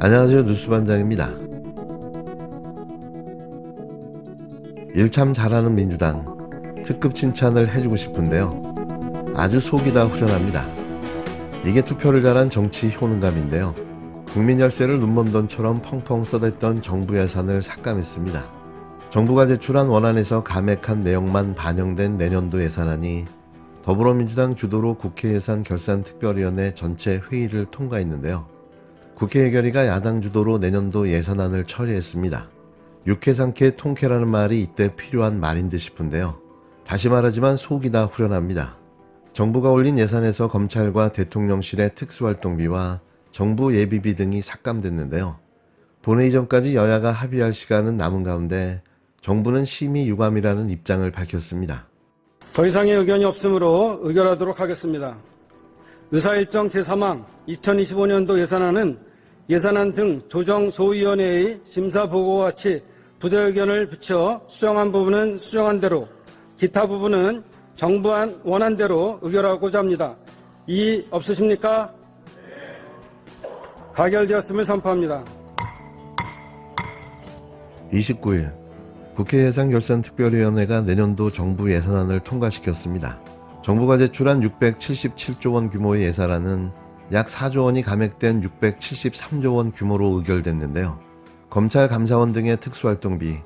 안녕하세요. 뉴스반장입니다. 일 참 잘하는 민주당, 특급 칭찬을 해주고 싶은데요. 아주 속이 다 후련합니다. 이게 투표를 잘한 정치 효능감인데요. 국민 열세를 눈먼 돈처럼 펑펑 쏟았던 정부 예산을 삭감했습니다. 정부가 제출한 원안에서 감액한 내용만 반영된 내년도 예산안이 더불어민주당 주도로 국회 예산결산특별위원회 전체 회의를 통과했는데요. 국회 예결위가 야당 주도로 내년도 예산안을 처리했습니다. 육회상쾌 통쾌라는 말이 이때 필요한 말인 듯 싶은데요. 다시 말하지만 속이 다 후련합니다. 정부가 올린 예산에서 검찰과 대통령실의 특수활동비와 정부 예비비 등이 삭감됐는데요. 본회의 전까지 여야가 합의할 시간은 남은 가운데 정부는 심의 유감이라는 입장을 밝혔습니다. 더 이상의 의견이 없으므로 의결하도록 하겠습니다. 의사일정 제3항 2025년도 예산안은 예산안 등 조정소위원회의 심사보고와 같이 부대 의견을 붙여 수정한 부분은 수정한 대로, 기타 부분은 정부안 원안대로 의결하고자 합니다. 이의 없으십니까? 가결되었음을 선포합니다. 29일 국회 예산결산특별위원회가 내년도 정부 예산안을 통과시켰습니다. 정부가 제출한 677조 원 규모의 예산안은 약 4조 원이 감액된 673조 원 규모로 의결됐는데요. 검찰 감사원 등의 특수활동비,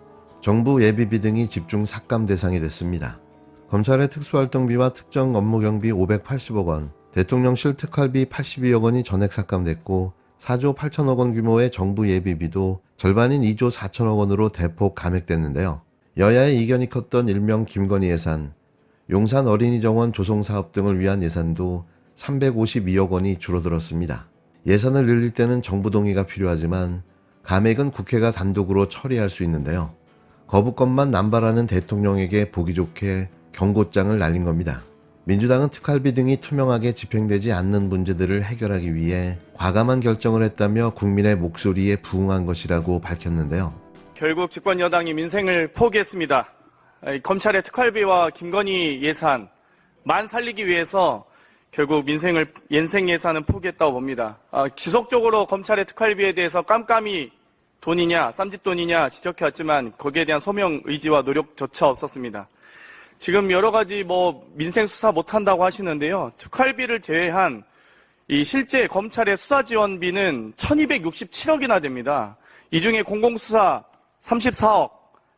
정부 예비비 등이 집중 삭감 대상이 됐습니다. 검찰의 특수활동비와 특정 업무 경비 580억 원, 대통령실 특활비 82억 원이 전액 삭감됐고 4조 8천억 원 규모의 정부 예비비도 절반인 2조 4천억 원으로 대폭 감액됐는데요. 여야의 이견이 컸던 일명 김건희 예산, 용산 어린이정원 조성사업 등을 위한 예산도 352억 원이 줄어들었습니다. 예산을 늘릴 때는 정부 동의가 필요하지만 감액은 국회가 단독으로 처리할 수 있는데요. 거부권만 남발하는 대통령에게 보기 좋게 경고장을 날린 겁니다. 민주당은 특활비 등이 투명하게 집행되지 않는 문제들을 해결하기 위해 과감한 결정을 했다며 국민의 목소리에 부응한 것이라고 밝혔는데요. 결국 집권 여당이 민생을 포기했습니다. 검찰의 특활비와 김건희 예산만 살리기 위해서 결국 민생 예산은 포기했다고 봅니다. 지속적으로 검찰의 특활비에 대해서 깜깜이 돈이냐 쌈짓돈이냐 지적해왔지만 거기에 대한 소명 의지와 노력조차 없었습니다. 지금 여러 가지 민생 수사 못한다고 하시는데요. 특활비를 제외한 이 실제 검찰의 수사 지원비는 1267억이나 됩니다. 이 중에 공공수사 34억,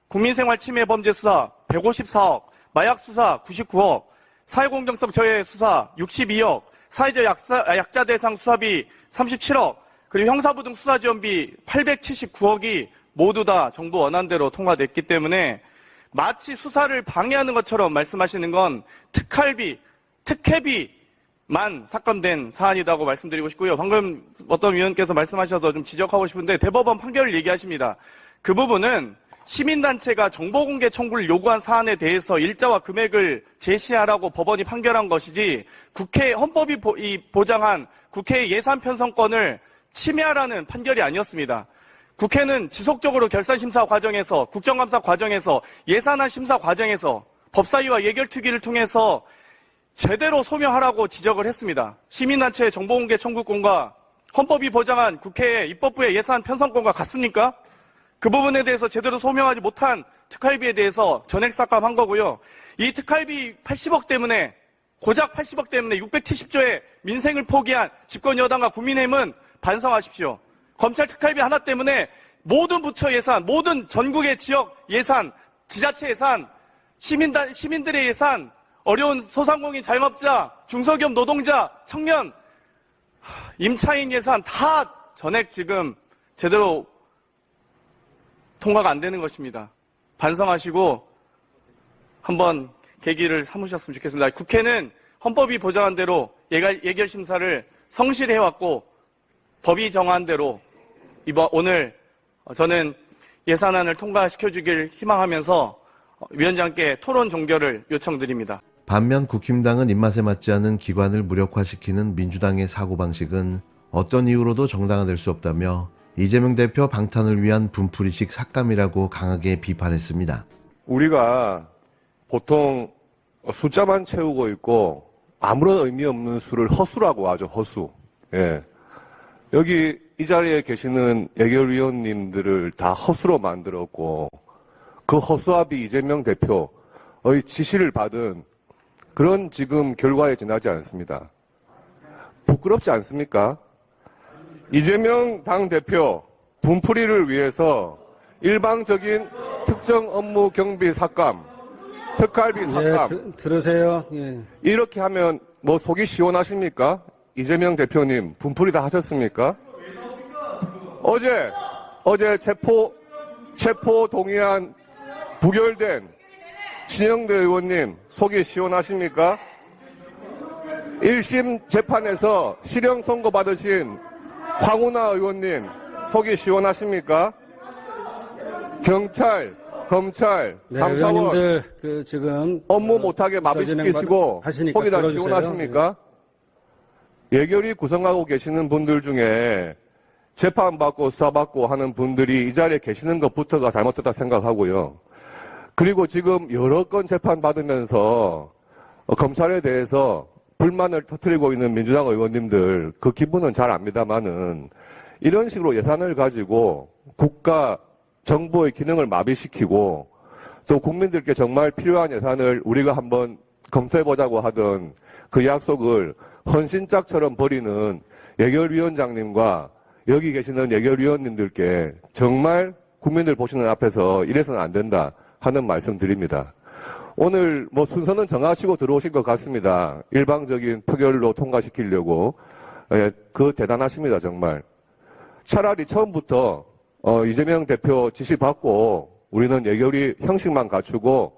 국민생활 침해 범죄 수사 154억, 마약 수사 99억, 사회공정성 저해 수사 62억, 사회적 약자 대상 수사비 37억, 그리고 형사부 등 수사 지원비 879억이 모두 다 정부 원안대로 통과됐기 때문에 마치 수사를 방해하는 것처럼 말씀하시는 건 특혜비만 삭감된 사안이라고 말씀드리고 싶고요. 방금 어떤 위원께서 말씀하셔서 좀 지적하고 싶은데 대법원 판결을 얘기하십니다. 그 부분은 시민단체가 정보공개 청구를 요구한 사안에 대해서 일자와 금액을 제시하라고 법원이 판결한 것이지 국회 헌법이 보장한 국회의 예산 편성권을 침해하라는 판결이 아니었습니다. 국회는 지속적으로 결산심사 과정에서, 국정감사 과정에서, 예산안 심사 과정에서 법사위와 예결특위를 통해서 제대로 소명하라고 지적을 했습니다. 시민단체의 정보공개 청구권과 헌법이 보장한 국회의 입법부의 예산 편성권과 같습니까? 그 부분에 대해서 제대로 소명하지 못한 특활비에 대해서 전액 삭감한 거고요. 이 특활비 80억 때문에, 고작 80억 때문에 670조의 민생을 포기한 집권 여당과 국민의힘은 반성하십시오. 검찰 특활비 하나 때문에 모든 부처 예산, 모든 전국의 지역 예산, 지자체 예산, 시민들의 예산, 어려운 소상공인 자영업자, 중소기업 노동자, 청년, 임차인 예산 다 전액 지금 제대로 통과가 안 되는 것입니다. 반성하시고 한번 계기를 삼으셨으면 좋겠습니다. 국회는 헌법이 보장한 대로 예결심사를 성실히 해왔고 법이 정한 대로 오늘 저는 예산안을 통과시켜주길 희망하면서 위원장께 토론 종결을 요청드립니다. 반면 국힘당은 입맛에 맞지 않은 기관을 무력화시키는 민주당의 사고방식은 어떤 이유로도 정당화될 수 없다며 이재명 대표 방탄을 위한 분풀이식 삭감이라고 강하게 비판했습니다. 우리가 보통 숫자만 채우고 있고 아무런 의미 없는 수를 허수라고 하죠. 허수. 예. 여기 이 자리에 계시는 예결위원님들을 다 허수로 만들었고 그 허수아비 이재명 대표의 지시를 받은 그런 지금 결과에 지나지 않습니다. 부끄럽지 않습니까? 이재명 당대표 분풀이를 위해서 일방적인 특정 업무 경비 삭감, 특활비 삭감 들으세요. 예. 이렇게 하면 뭐 속이 시원하십니까? 이재명 대표님 분풀이 다 하셨습니까? 어제 체포 동의안 부결된 신영대 의원님 속이 시원하십니까? 1심 재판에서 실형 선고 받으신 황운하 의원님 속이 시원하십니까? 경찰, 검찰, 네, 감사원 의원님들 지금 업무 못하게 마비시키시고 하시니까 속이 다 들어주세요. 시원하십니까? 예결위 구성하고 계시는 분들 중에 재판받고 수사받고 하는 분들이 이 자리에 계시는 것부터가 잘못됐다 생각하고요. 그리고 지금 여러 건 재판받으면서 검찰에 대해서 불만을 터뜨리고 있는 민주당 의원님들 그 기분은 잘 압니다만은 이런 식으로 예산을 가지고 국가 정부의 기능을 마비시키고 또 국민들께 정말 필요한 예산을 우리가 한번 검토해보자고 하던 그 약속을 헌신짝처럼 버리는 예결위원장님과 여기 계시는 예결위원님들께 정말 국민들 보시는 앞에서 이래서는 안 된다 하는 말씀 드립니다. 오늘 뭐 순서는 정하시고 들어오신 것 같습니다. 일방적인 표결로 통과시키려고. 예, 그 대단하십니다, 정말. 차라리 처음부터 이재명 대표 지시 받고 우리는 예결위 형식만 갖추고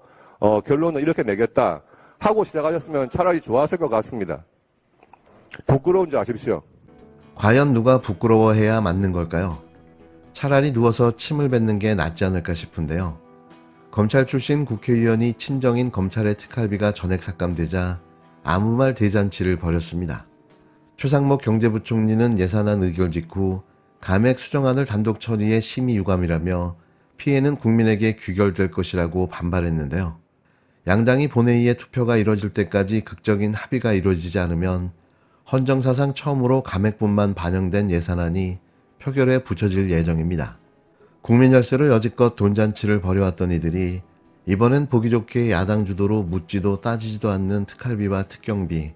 결론은 이렇게 내겠다 하고 시작하셨으면 차라리 좋았을 것 같습니다. 부끄러운 줄 아십시오. 과연 누가 부끄러워해야 맞는 걸까요? 차라리 누워서 침을 뱉는 게 낫지 않을까 싶은데요. 검찰 출신 국회의원이 친정인 검찰의 특활비가 전액 삭감되자 아무 말 대잔치를 벌였습니다. 최상목 경제부총리는 예산안 의결 직후 감액 수정안을 단독 처리해 심의 유감이라며 피해는 국민에게 귀결될 것이라고 반발했는데요. 양당이 본회의에 투표가 이뤄질 때까지 극적인 합의가 이루어지지 않으면 헌정사상 처음으로 감액분만 반영된 예산안이 표결에 붙여질 예정입니다. 국민 열세로 여지껏 돈잔치를 벌여왔던 이들이 이번엔 보기 좋게 야당 주도로 묻지도 따지지도 않는 특활비와 특경비,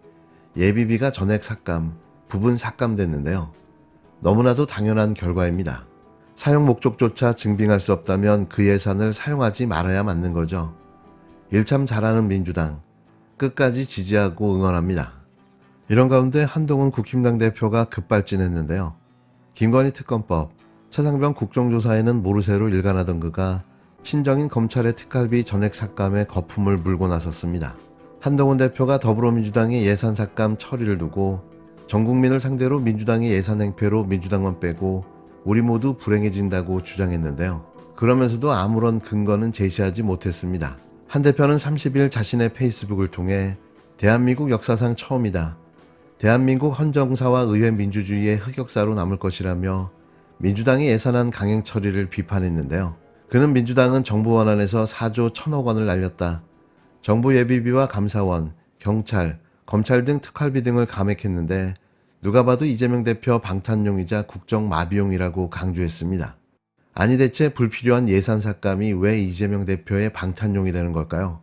예비비가 전액 삭감, 부분 삭감됐는데요. 너무나도 당연한 결과입니다. 사용 목적조차 증빙할 수 없다면 그 예산을 사용하지 말아야 맞는 거죠. 일참 잘하는 민주당, 끝까지 지지하고 응원합니다. 이런 가운데 한동훈 국힘당 대표가 급발진했는데요. 김건희 특검법, 최상병 국정조사에는 모르쇠로 일관하던 그가 친정인 검찰의 특활비 전액 삭감에 거품을 물고 나섰습니다. 한동훈 대표가 더불어민주당의 예산 삭감 처리를 두고 전 국민을 상대로 민주당의 예산 행패로 민주당만 빼고 우리 모두 불행해진다고 주장했는데요. 그러면서도 아무런 근거는 제시하지 못했습니다. 한 대표는 30일 자신의 페이스북을 통해 대한민국 역사상 처음이다. 대한민국 헌정사와 의회 민주주의의 흑역사로 남을 것이라며 민주당의 예산안 강행 처리를 비판했는데요. 그는 민주당은 정부 원안에서 4조 1천억 원을 날렸다. 정부 예비비와 감사원, 경찰, 검찰 등 특활비 등을 감액했는데 누가 봐도 이재명 대표 방탄용이자 국정 마비용이라고 강조했습니다. 아니 대체 불필요한 예산 삭감이 왜 이재명 대표의 방탄용이 되는 걸까요?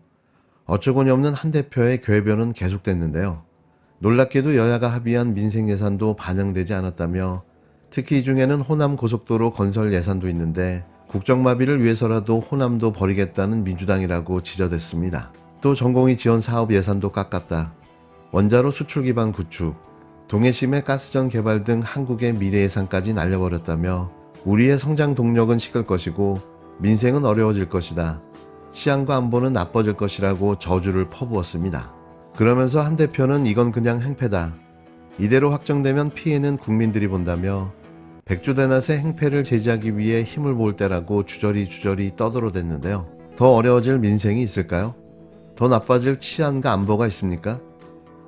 어처구니 없는 한 대표의 궤변은 계속됐는데요. 놀랍게도 여야가 합의한 민생 예산도 반영되지 않았다며 특히 이 중에는 호남 고속도로 건설 예산도 있는데 국정마비를 위해서라도 호남도 버리겠다는 민주당이라고 지적됐습니다. 또 전공의 지원 사업 예산도 깎았다. 원자로 수출 기반 구축, 동해심의 가스전 개발 등 한국의 미래 예산까지 날려버렸다며 우리의 성장 동력은 식을 것이고 민생은 어려워질 것이다. 치안과 안보는 나빠질 것이라고 저주를 퍼부었습니다. 그러면서 한 대표는 이건 그냥 행패다. 이대로 확정되면 피해는 국민들이 본다며 백주대낮에 행패를 제지하기 위해 힘을 모을 때라고 주저리 떠들어댔는데요. 더 어려워질 민생이 있을까요? 더 나빠질 치안과 안보가 있습니까?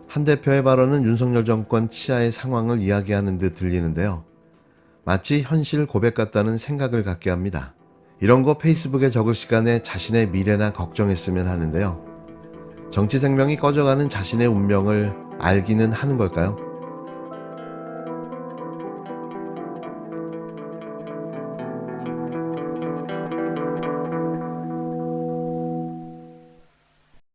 한 대표의 발언은 윤석열 정권 치하의 상황을 이야기하는 듯 들리는데요. 마치 현실 고백 같다는 생각을 갖게 합니다. 이런 거 페이스북에 적을 시간에 자신의 미래나 걱정했으면 하는데요. 정치 생명이 꺼져가는 자신의 운명을 알기는 하는 걸까요?